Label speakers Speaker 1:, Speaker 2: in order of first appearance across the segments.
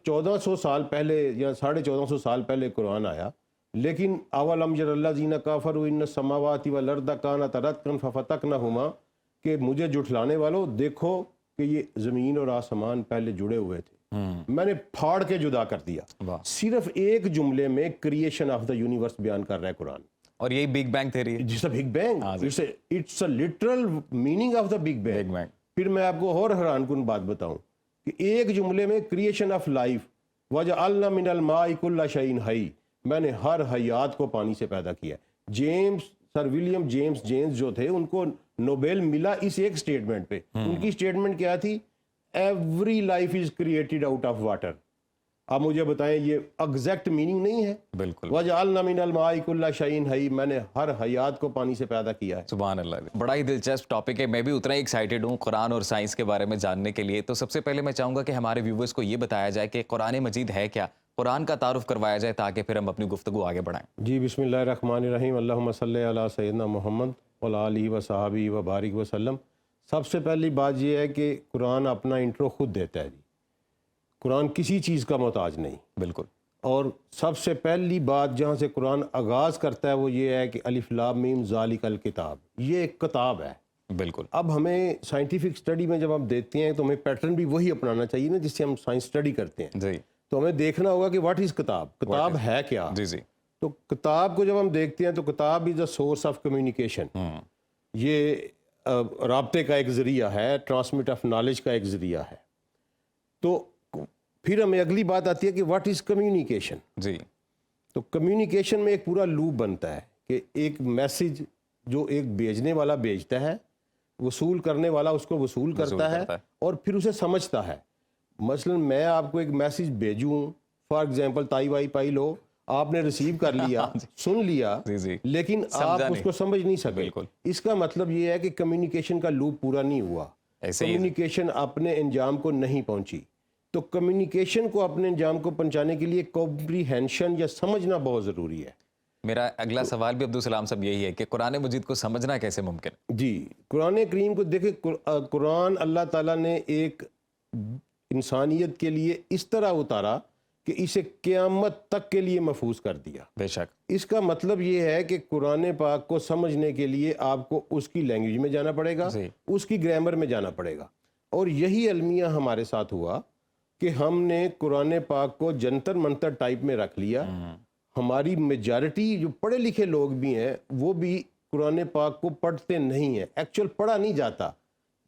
Speaker 1: 1400 سال پہلے یا 1450 سال پہلے قرآن آیا، لیکن اولم یر الذین کافروا ان السماوات والارض کانتا رتقا ففتقناہما، کہ مجھے جھٹلانے والوں دیکھو کہ یہ زمین اور آسمان پہلے جڑے ہوئے تھے، میں نے پھاڑ کے جدا کر دیا۔ صرف ایک جملے میں کریشن آف دا یونیورس بیان کر رہا ہے قرآن،
Speaker 2: اور یہی بگ بینگ تھیوری ہے،
Speaker 1: جس big bang, it's a literal meaning of the big bang. پھر میں آپ کو اور حیران کن بات بتاؤں کہ ایک جملے میں کریشن آف لائف، وجعلنا من الماء کل شیء حی، میں نے ہر حیات کو پانی سے پیدا کیا۔ سر ولیم جیمز جو تھے، ان کو نوبیل ملا اس ایک سٹیٹمنٹ پہ۔ ان کی سٹیٹمنٹ کیا تھی؟ Every life is created out of water. آپ مجھے بتائیں یہ ایگزیکٹ میننگ نہیں ہے؟
Speaker 2: بالکل۔
Speaker 1: وَجَعَلْنَا مِنَ الْمَاءِ كُلَّ شَيْءٍ حَيٍّ، میں نے ہر حیات کو پانی سے پیدا کیا ہے۔
Speaker 2: سبحان اللہ، بڑا ہی دلچسپ ٹاپک ہے، میں بھی اتنا ہی ایکسائٹیڈ ہوں قرآن اور سائنس کے بارے میں جاننے کے لیے۔ تو سب سے پہلے میں چاہوں گا کہ ہمارے ویورز کو یہ بتایا جائے کہ قرآن مجید ہے کیا، قرآن کا تعارف کروایا جائے تاکہ پھر ہم اپنی گفتگو آگے بڑھائیں۔
Speaker 1: جی بسم اللہ الرحمن الرحیم، اللہم صلی علی سیدنا محمد وعلی آلہ وصحبہ وبارک وسلم۔ سب سے پہلی بات یہ ہے کہ قرآن اپنا انٹرو خود دیتا ہے جی، قرآن کسی چیز کا محتاج نہیں۔
Speaker 2: بالکل۔
Speaker 1: اور سب سے پہلی بات جہاں سے قرآن آغاز کرتا ہے وہ یہ ہے کہ الف لام میم ذالک الکتاب، یہ ایک کتاب ہے۔
Speaker 2: بالکل۔
Speaker 1: اب ہمیں سائنٹیفک اسٹڈی میں جب ہم دیتے ہیں تو ہمیں پیٹرن بھی وہی اپنانا چاہیے نا جس سے ہم سائنس اسٹڈی کرتے ہیں۔
Speaker 2: جی۔
Speaker 1: تو ہمیں دیکھنا ہوگا کہ واٹ از کتاب، کتاب ہے کیا۔
Speaker 2: جی جی۔
Speaker 1: تو کتاب کو جب ہم دیکھتے ہیں تو کتاب از اے سورس آف کمیونیکیشن، یہ رابطے کا ایک ذریعہ ہے، ٹرانسمٹ آف نالج کا ایک ذریعہ ہے۔ تو پھر ہمیں اگلی بات آتی ہے کہ واٹ از کمیونیکیشن۔
Speaker 2: جی۔
Speaker 1: تو کمیونیکیشن میں ایک پورا لوپ بنتا ہے کہ ایک میسج جو ایک بھیجنے والا بھیجتا ہے، وصول کرنے والا اس کو وصول کرتا ہے اور پھر اسے سمجھتا ہے۔ مثلا میں آپ کو ایک میسج بھیجوں، فار ایگزامپل تائی وائی پائی لو، آپ نے ریسیو کر لیا، سن لیا، لیکن آپ اس کو سمجھ نہیں سکے۔ اس کا مطلب یہ ہے کہ کمیونیکیشن کا لوپ پورا نہیں ہوا، کمیونیکیشن اپنے انجام کو نہیں پہنچی۔ تو کمیونیکیشن کو اپنے انجام کو پہنچانے کے لیے کمپریہنشن یا سمجھنا بہت ضروری ہے۔
Speaker 2: میرا اگلا سوال بھی عبدالسلام صاحب یہی ہے کہ قرآن مجید کو سمجھنا کیسے ممکن ہے؟
Speaker 1: جی، قرآن کریم کو دیکھیں، قرآن اللہ تعالیٰ نے ایک انسانیت کے لیے اس طرح اتارا کہ اسے قیامت تک کے لیے محفوظ کر دیا۔
Speaker 2: بے شک۔
Speaker 1: اس کا مطلب یہ ہے کہ قرآن پاک کو سمجھنے کے لیے آپ کو اس کی لینگویج میں جانا پڑے گا، اس کی گرامر میں جانا پڑے گا۔ اور یہی المیہ ہمارے ساتھ ہوا کہ ہم نے قرآن پاک کو جنتر منتر ٹائپ میں رکھ لیا۔ ہماری میجارٹی جو پڑھے لکھے لوگ بھی ہیں وہ بھی قرآن پاک کو پڑھتے نہیں ہیں، ایکچوئل پڑھا نہیں جاتا۔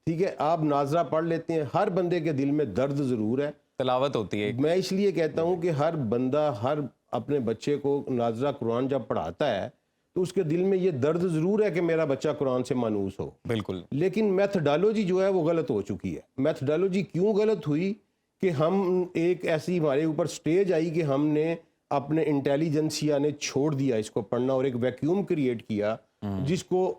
Speaker 1: ٹھیک ہے، آپ ناظرہ پڑھ لیتے ہیں، ہر بندے کے دل میں درد ضرور ہے،
Speaker 2: تلاوت ہوتی ہے۔
Speaker 1: میں اس لیے کہتا ہوں کہ ہر بندہ ہر اپنے بچے کو ناظرہ قرآن جب پڑھاتا ہے تو اس کے دل میں یہ درد ضرور ہے کہ میرا بچہ قرآن سے مانوس ہو۔
Speaker 2: بالکل۔
Speaker 1: لیکن میتھڈالوجی جو ہے وہ غلط ہو چکی ہے۔ میتھڈالوجی کیوں غلط ہوئی کہ ہم ایک ایسی ہمارے اوپر سٹیج آئی کہ ہم نے اپنے انٹیلیجنسیا نے چھوڑ دیا اس کو پڑھنا اور ایک ویکیوم کریٹ کیا، جس کو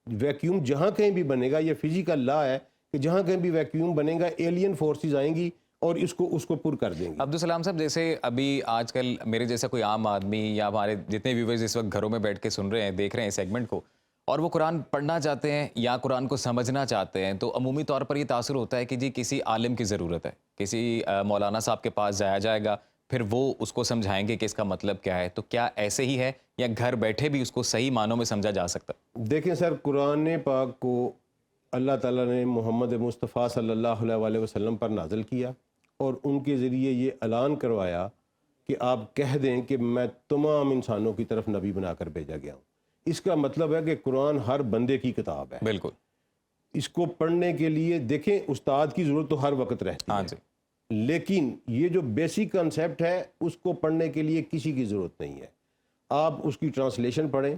Speaker 1: ویکیوم جہاں کہیں بھی بنے گا، یہ فزیکل لا ہے کہ جہاں کہیں بھی ویکیوم بنے گا ایلین فورسز آئیں گی اور اس کو پر کر دیں گے۔
Speaker 2: عبدالسلام صاحب، جیسے ابھی آج کل میرے جیسا کوئی عام آدمی یا ہمارے جتنے ویورز اس وقت گھروں میں بیٹھ کے سن رہے ہیں، دیکھ رہے ہیں سیگمنٹ کو، اور وہ قرآن پڑھنا چاہتے ہیں یا قرآن کو سمجھنا چاہتے ہیں، تو عمومی طور پر یہ تاثر ہوتا ہے کہ جی کسی عالم کی ضرورت ہے، کسی مولانا صاحب کے پاس جایا جائے گا، پھر وہ اس کو سمجھائیں گے کہ اس کا مطلب کیا ہے۔ تو کیا ایسے ہی ہے یا گھر بیٹھے بھی اس کو صحیح معنوں میں سمجھا جا سکتا؟
Speaker 1: دیکھیں سر، قرآن پاک کو اللہ تعالیٰ نے محمد مصطفیٰ صلی اللہ علیہ وسلم پر نازل کیا اور ان کے ذریعے یہ اعلان کروایا کہ آپ کہہ دیں کہ میں تمام انسانوں کی طرف نبی بنا کر بھیجا گیا ہوں۔ اس کا مطلب ہے کہ قرآن ہر بندے کی کتاب ہے۔
Speaker 2: بالکل۔
Speaker 1: اس کو پڑھنے کے لیے دیکھیں استاد کی ضرورت تو ہر وقت رہتی ہے، لیکن یہ جو بیسک کنسیپٹ ہے اس کو پڑھنے کے لیے کسی کی ضرورت نہیں ہے۔ آپ اس کی ٹرانسلیشن پڑھیں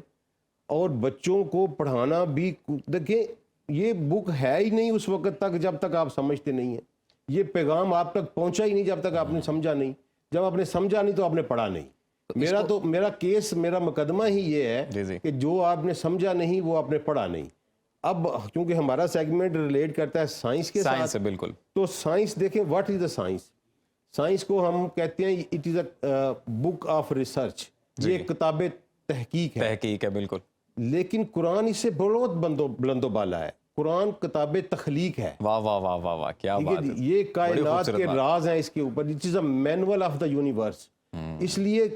Speaker 1: اور بچوں کو پڑھانا بھی، دیکھیں یہ بک ہے ہی نہیں اس وقت تک جب تک آپ سمجھتے نہیں ہیں، یہ پیغام آپ تک پہنچا ہی نہیں جب تک آپ نے سمجھا نہیں، جب آپ نے سمجھا نہیں تو آپ نے پڑھا نہیں۔ میرا کیس، میرا مقدمہ ہی یہ ہے کہ جو آپ نے سمجھا نہیں وہ آپ نے پڑھا نہیں۔ اب چونکہ ہمارا سیگمنٹ ریلیٹ کرتا ہے سائنس کے ساتھ،
Speaker 2: بالکل، تو
Speaker 1: سائنس دیکھیں، what is the science? Science کو ہم کہتے ہیں it is a book of research, یہ کتاب تحقیق ہے۔
Speaker 2: بالکل۔
Speaker 1: لیکن قرآن اس سے بہت بلند و بالا ہے۔ قرآن کتاب تخلیق ہے.
Speaker 2: واہ واہ واہ واہ واہ کیا
Speaker 1: ٹھیک
Speaker 2: بات
Speaker 1: ہے
Speaker 2: ہے.
Speaker 1: جی, یہ کائنات کے راز ہیں اس کے اوپر. It is a manual of the universe. اس لیے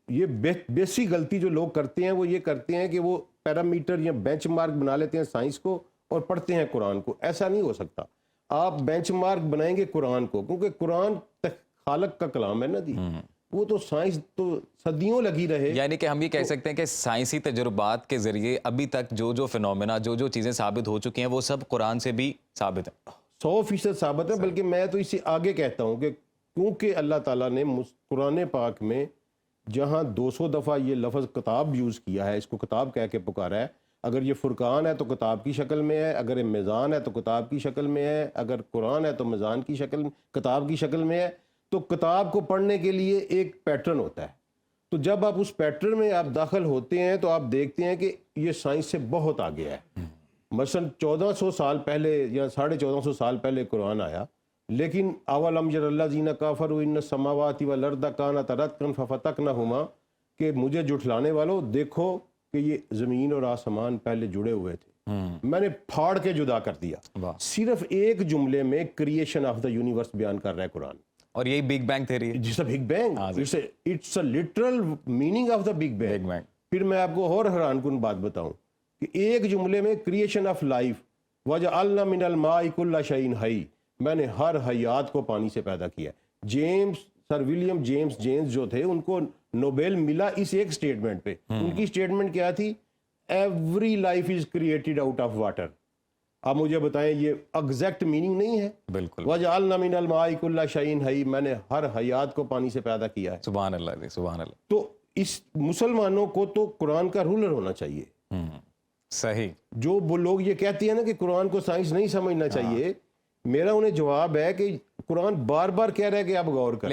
Speaker 1: یہ بیسک غلطی جو لوگ کرتے ہیں وہ یہ کرتے ہیں کہ وہ پیرامیٹر یا بینچ مارک بنا لیتے ہیں سائنس کو اور پڑھتے ہیں قرآن کو. ایسا نہیں ہو سکتا. آپ بینچ مارک بنائیں گے قرآن کو, کیونکہ قرآن خالق کا کلام ہے نا جی. وہ تو سائنس تو صدیوں لگی رہے.
Speaker 2: یعنی کہ ہم یہ کہہ سکتے ہیں کہ سائنسی تجربات کے ذریعے ابھی تک جو فینومینا جو چیزیں ثابت ہو چکی ہیں وہ سب قرآن سے بھی ثابت ہیں.
Speaker 1: 100% ثابت ہے. بلکہ میں تو اس سے آگے کہتا ہوں کہ کیونکہ اللہ تعالیٰ نے قرآن پاک میں جہاں 200 دفعہ یہ لفظ کتاب یوز کیا ہے, اس کو کتاب کہہ کے پکارا ہے. اگر یہ فرقان ہے تو کتاب کی شکل میں ہے, اگر یہ میزان ہے تو کتاب کی شکل میں ہے, اگر قرآن ہے تو میزان کی شکل کتاب کی شکل میں ہے. تو کتاب کو پڑھنے کے لیے ایک پیٹرن ہوتا ہے. تو جب آپ اس پیٹرن میں آپ داخل ہوتے ہیں تو آپ دیکھتے ہیں کہ یہ سائنس سے بہت آگے ہے. مثلا 1400 سال پہلے یا 1450 سال پہلے قرآن آیا, لیکن اولم یر الذین کفروا ان السماوات والارض کانتا رتقا ففتقناہما, کہ مجھے جھٹلانے والوں دیکھو کہ یہ زمین اور آسمان پہلے جڑے ہوئے تھے, میں نے پھاڑ کے جدا کر دیا. صرف ایک جملے میں کریشن آف دا یونیورس بیان کر رہا ہے قرآن.
Speaker 2: اور یہی بگ بینگ تھیوری ہے.
Speaker 1: جس big bang, it's a literal meaning of the big bang. پھر میں آپ کو اور حیران کن بات بتاؤں کہ ایک جملے میں کریشن آف لائف, وجعلنا من الماء کل شیء حی, میں نے ہر حیات کو پانی سے پیدا کیا. سر ولیم جیمز جو تھے ان کو نوبیل ملا اس ایک سٹیٹمنٹ پہ. ان کی سٹیٹمنٹ کیا تھی؟ Every life is created out of water. آپ مجھے بتائیں یہ ایگزیکٹ میننگ نہیں ہے؟
Speaker 2: بالکل.
Speaker 1: وجعلنا من الماء کل شیء حی, میں نے ہر حیات کو پانی سے پیدا کیا ہے.
Speaker 2: سبحان اللہ, سبحان اللہ.
Speaker 1: تو اس مسلمانوں کو تو قرآن کا رولر ہونا چاہیے.
Speaker 2: صحیح.
Speaker 1: جو وہ لوگ یہ کہتے ہیں نا کہ قرآن کو سائنس نہیں سمجھنا چاہیے, میرا انہیں جواب ہے کہ قرآن بار بار کہہ رہا ہے کہ آپ غور کریں.